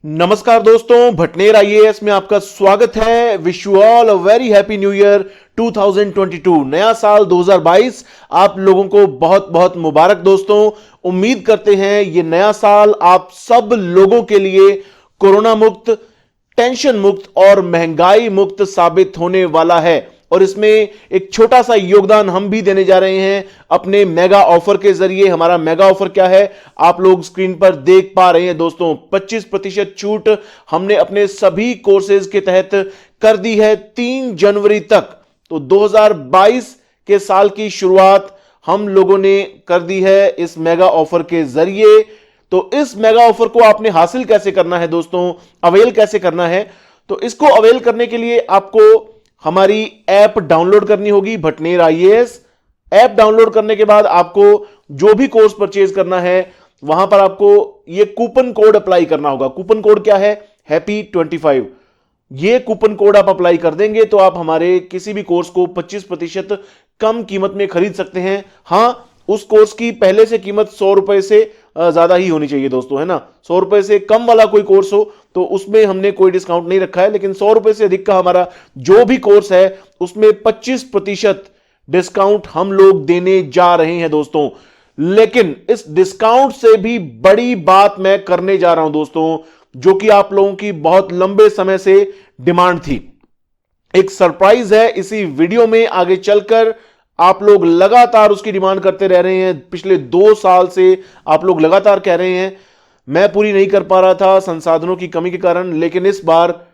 नमस्कार दोस्तों, भटनेर आईएएस में आपका स्वागत है। Wish you all a very happy new year 2022। नया साल 2022 आप लोगों को बहुत बहुत मुबारक दोस्तों। उम्मीद करते हैं ये नया साल आप सब लोगों के लिए कोरोना मुक्त, टेंशन मुक्त और महंगाई मुक्त साबित होने वाला है। और इसमें एक छोटा सा योगदान हम भी देने जा रहे हैं अपने मेगा ऑफर के जरिए। हमारा मेगा ऑफर क्या है आप लोग स्क्रीन पर देख पा रहे हैं दोस्तों। 25% छूट हमने अपने सभी कोर्सेज के तहत कर दी है 3 जनवरी तक। तो 2022 के साल की शुरुआत हम लोगों ने कर दी है इस मेगा ऑफर के जरिए। तो इस मेगा ऑफर को आपने हासिल कैसे करना है दोस्तों, अवेल कैसे करना है? तो इसको अवेल करने के लिए आपको हमारी ऐप डाउनलोड करनी होगी, भटनेर आईएएस। ऐप डाउनलोड करने के बाद आपको जो भी कोर्स परचेज करना है वहां पर आपको ये कूपन कोड अप्लाई करना होगा। कूपन कोड क्या है? हैप्पी 25। ये कूपन कोड आप अप्लाई कर देंगे तो आप हमारे किसी भी कोर्स को 25% कम कीमत में खरीद सकते हैं। हां, उस कोर्स की पहले से कीमत 100 रुपए से ज्यादा ही होनी चाहिए दोस्तों, है ना। 100 रुपए से कम वाला कोई कोर्स हो तो उसमें हमने कोई डिस्काउंट नहीं रखा है, लेकिन 100 रुपए से अधिक का हमारा जो भी कोर्स है उसमें 25% डिस्काउंट हम लोग देने जा रहे हैं दोस्तों। लेकिन इस डिस्काउंट से भी बड़ी बात मैं करने जा रहा हूं दोस्तों, जो कि आप लोगों की बहुत लंबे समय से डिमांड थी। एक सरप्राइज है इसी वीडियो में। आगे चलकर आप लोग लगातार उसकी डिमांड करते रह रहे हैं, पिछले 2 साल से आप लोग लगातार कह रहे हैं। मैं पूरी नहीं कर पा रहा था संसाधनों की कमी के कारण, लेकिन इस बार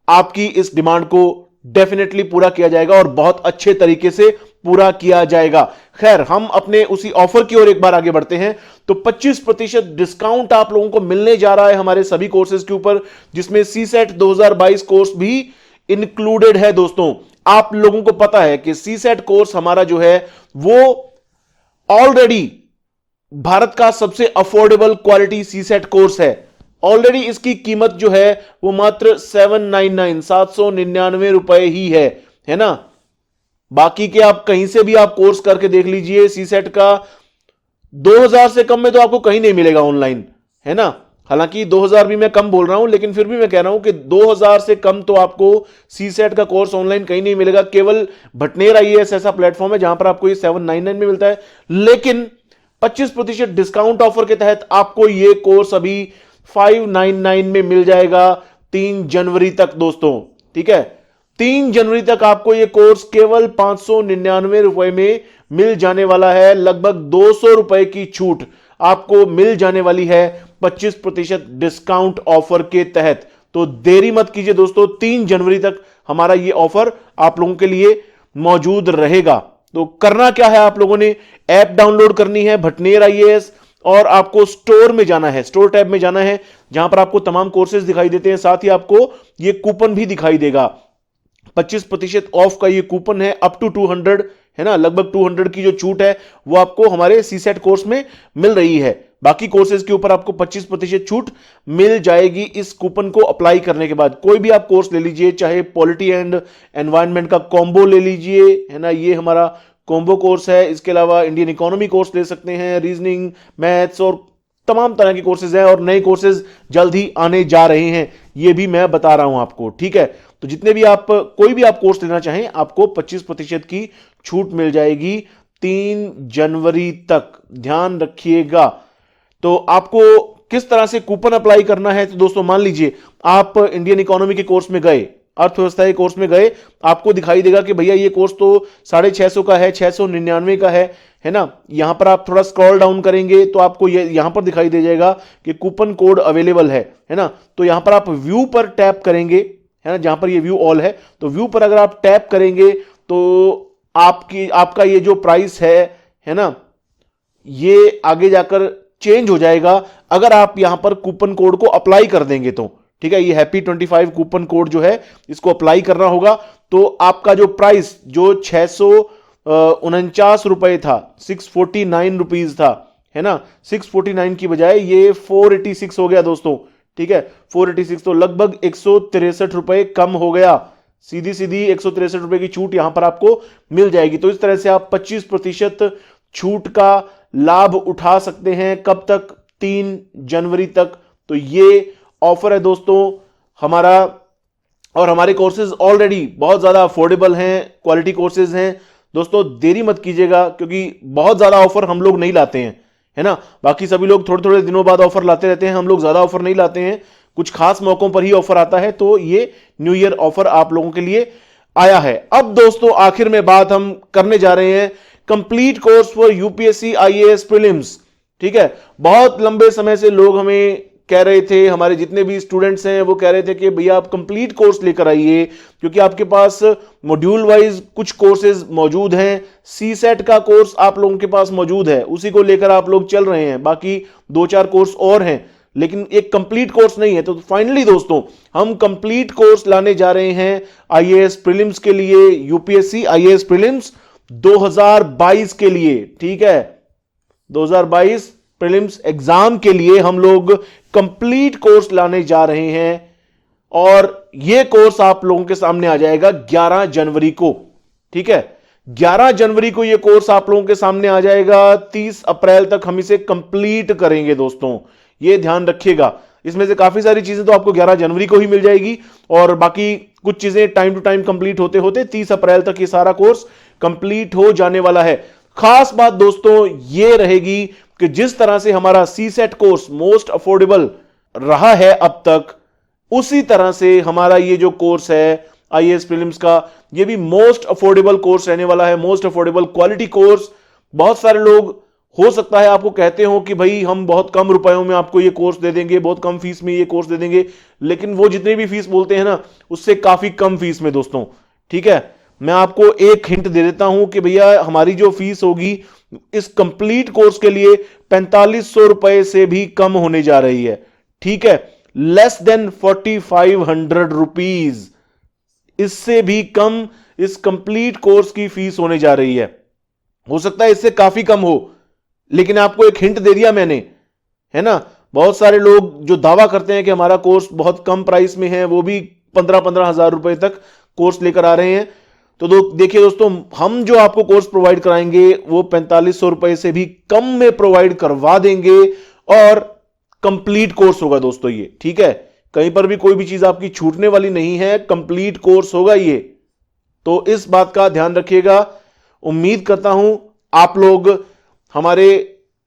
आपकी इस डिमांड को डेफिनेटली पूरा किया जाएगा और बहुत अच्छे तरीके से पूरा किया जाएगा। खैर, हम अपने उसी ऑफर की ओर एक बार आगे बढ़ते हैं। तो 25% डिस्काउंट आप लोगों को मिलने जा रहा है हमारे सभी कोर्सेज के ऊपर, जिसमें सीसेट 2022 कोर्स भी इंक्लूडेड है दोस्तों। आप लोगों को पता है कि सीसेट कोर्स हमारा जो है वो ऑलरेडी भारत का सबसे अफोर्डेबल क्वालिटी सीसेट कोर्स है। ऑलरेडी इसकी कीमत जो है वो मात्र 799 रुपए ही है ना। बाकी के आप कहीं से भी आप कोर्स करके देख लीजिए, सीसेट का 2000 से कम में तो आपको कहीं नहीं मिलेगा ऑनलाइन, है ना। हालांकि 2000 भी मैं कम बोल रहा हूं, लेकिन फिर भी मैं कह रहा हूं कि 2000 से कम तो आपको सीसेट का कोर्स ऑनलाइन कहीं नहीं मिलेगा। केवल भटनेर आईएएस ऐसा प्लेटफॉर्म है जहां पर आपको ये 799 में मिलता है। लेकिन 25% डिस्काउंट ऑफर के तहत आपको ये कोर्स अभी 599 में मिल जाएगा 3 जनवरी तक दोस्तों। ठीक है, 3 जनवरी तक आपको यह कोर्स केवल 599 रुपए में मिल जाने वाला है। लगभग 200 रुपए की छूट आपको मिल जाने वाली है 25% डिस्काउंट ऑफर के तहत। तो देरी मत कीजिए दोस्तों, 3 जनवरी तक हमारा यह ऑफर आप लोगों के लिए मौजूद रहेगा। तो करना क्या है, आप लोगों ने ऐप डाउनलोड करनी है भटनेर आईएएस, और आपको स्टोर में जाना है, स्टोर टैब में जाना है, जहां पर आपको तमाम कोर्सेज दिखाई देते हैं। साथ ही आपको यह कूपन भी दिखाई देगा, 25% ऑफ का ये कूपन है, अप टू 200, है ना। लगभग 200 की जो छूट है वो आपको हमारे सीसेट कोर्स में मिल रही है। बाकी कोर्सेज के ऊपर आपको 25% छूट मिल जाएगी इस कूपन को अप्लाई करने के बाद। कोई भी आप कोर्स ले लीजिए, चाहे पॉलिटी एंड एनवायरनमेंट का कॉम्बो ले लीजिए, है ना, ये हमारा कॉम्बो कोर्स है। इसके अलावा इंडियन इकोनॉमी कोर्स ले सकते हैं, रीजनिंग, मैथ्स और तमाम तरह के कोर्सेज हैं। और नए कोर्सेज जल्द ही आने जा रहे हैं, ये भी मैं बता रहा हूं आपको। ठीक है, तो जितने भी आप कोई भी आप कोर्स लेना चाहें आपको 25% की छूट मिल जाएगी 3 जनवरी तक, ध्यान रखिएगा। तो आपको किस तरह से कूपन अप्लाई करना है? तो दोस्तों मान लीजिए आप इंडियन इकोनॉमी के कोर्स में गए, अर्थव्यवस्था के कोर्स में गए, आपको दिखाई देगा कि भैया ये कोर्स तो 650 का है, 699 का है ना। यहां पर आप थोड़ा स्क्रॉल डाउन करेंगे तो आपको ये यहां पर दिखाई दे जाएगा कि कूपन कोड अवेलेबल है ना। तो यहां पर आप व्यू पर टैप करेंगे, है ना, जहां पर ये व्यू ऑल है, तो व्यू पर अगर आप टैप करेंगे तो आपका ये जो प्राइस है ना, ये आगे जाकर चेंज हो जाएगा अगर आप यहां पर कूपन कोड को अप्लाई कर देंगे तो। ठीक है, ये हैप्पी 25 कूपन कोड जो है इसको अप्लाई करना होगा। तो आपका जो प्राइस जो 649 रुपए था, 649 रुपीज था, है ना, 649 की बजाय ये 486 हो गया दोस्तों। ठीक है, 486, तो लगभग 163 रुपए कम हो गया। सीधी सीधी 163 रुपए की छूट यहां पर आपको मिल जाएगी। तो इस तरह से आप 25% छूट का लाभ उठा सकते हैं। कब तक? 3 जनवरी तक। तो ये ऑफर है दोस्तों हमारा, और हमारे कोर्सेज ऑलरेडी बहुत ज़्यादा अफोर्डेबल हैं, क्वालिटी कोर्सेज हैं दोस्तों। देरी मत कीजिएगा, क्योंकि बहुत ज़्यादा ऑफर हम लोग नहीं लाते हैं, है ना। बाकी सभी लोग थोड़े थोड़े दिनों बाद ऑफर लाते रहते हैं, हम लोग ज़्यादा ऑफर नहीं लाते हैं, कुछ खास मौकों पर ही ऑफर आता है। तो ये न्यू ईयर ऑफर आप लोगों के लिए आया है। अब दोस्तों आखिर में बात हम करने जा रहे हैं complete course for UPSC IAS prelims. ठीक है, बहुत लंबे समय से लोग हमें कह रहे थे, हमारे जितने भी स्टूडेंट्स हैं वो कह रहे थे कि भैया आप कंप्लीट कोर्स लेकर आइए, क्योंकि आपके पास मॉड्यूल वाइज कुछ कोर्सेज मौजूद हैं। सी सेट का कोर्स आप लोगों के पास मौजूद है, उसी को लेकर आप लोग चल रहे हैं। बाकी 2-4 कोर्स और हैं, लेकिन एक कंप्लीट कोर्स नहीं है। तो फाइनली दोस्तों हम कंप्लीट कोर्स लाने जा रहे हैं आईएएस प्रीलिम्स के लिए, यूपीएससी आईएएस प्रीलिम्स 2022 के लिए। ठीक है, 2022 प्रीलिम्स एग्जाम के लिए हम लोग कंप्लीट कोर्स लाने जा रहे हैं, और यह कोर्स आप लोगों के सामने आ जाएगा 11 जनवरी को। ठीक है, 11 जनवरी को यह कोर्स आप लोगों के सामने आ जाएगा। 30 अप्रैल तक हम इसे कंप्लीट करेंगे दोस्तों, यह ध्यान रखिएगा। इसमें से काफी सारी चीजें तो आपको 11 जनवरी को ही मिल जाएगी, और बाकी कुछ चीजें टाइम टू टाइम कंप्लीट होते होते 30 अप्रैल तक ये सारा कोर्स कंप्लीट हो जाने वाला है। खास बात दोस्तों यह रहेगी कि जिस तरह से हमारा सी सेट कोर्स मोस्ट अफोर्डेबल रहा है अब तक, उसी तरह से हमारा ये जो कोर्स है आईएएस प्रीलिम्स का, ये भी मोस्ट अफोर्डेबल कोर्स रहने वाला है, मोस्ट अफोर्डेबल क्वालिटी कोर्स। बहुत सारे लोग हो सकता है आपको कहते हो कि भाई हम बहुत कम रुपयों में आपको ये कोर्स दे देंगे, बहुत कम फीस में ये कोर्स दे देंगे, लेकिन वो जितनी भी फीस बोलते हैं ना, उससे काफी कम फीस में दोस्तों। ठीक है, मैं आपको एक हिंट दे देता हूं कि भैया हमारी जो फीस होगी इस कंप्लीट कोर्स के लिए 4500 रुपए से भी कम होने जा रही है। ठीक है, लेस देन 4500 रुपीज, इससे भी कम इस कंप्लीट कोर्स की फीस होने जा रही है। हो सकता है इससे काफी कम हो, लेकिन आपको एक हिंट दे दिया मैंने, है ना। बहुत सारे लोग जो दावा करते हैं कि हमारा कोर्स बहुत कम प्राइस में है, वो भी 15-15 हजार रुपए तक कोर्स लेकर आ रहे हैं। तो देखिए दोस्तों, हम जो आपको कोर्स प्रोवाइड कराएंगे वो 4500 रुपए से भी कम में प्रोवाइड करवा देंगे, और कंप्लीट कोर्स होगा दोस्तों ये। ठीक है, कहीं पर भी कोई भी चीज आपकी छूटने वाली नहीं है, कंप्लीट कोर्स होगा ये। तो इस बात का ध्यान रखिएगा। उम्मीद करता हूं आप लोग हमारे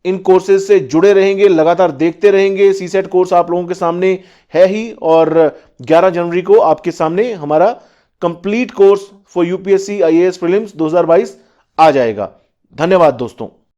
इन कोर्सेज से जुड़े रहेंगे, लगातार देखते रहेंगे। सी सेट कोर्स आप लोगों के सामने है ही, और 11 जनवरी को आपके सामने हमारा complete course for UPSC IAS prelims 2022 आ जाएगा। धन्यवाद दोस्तों।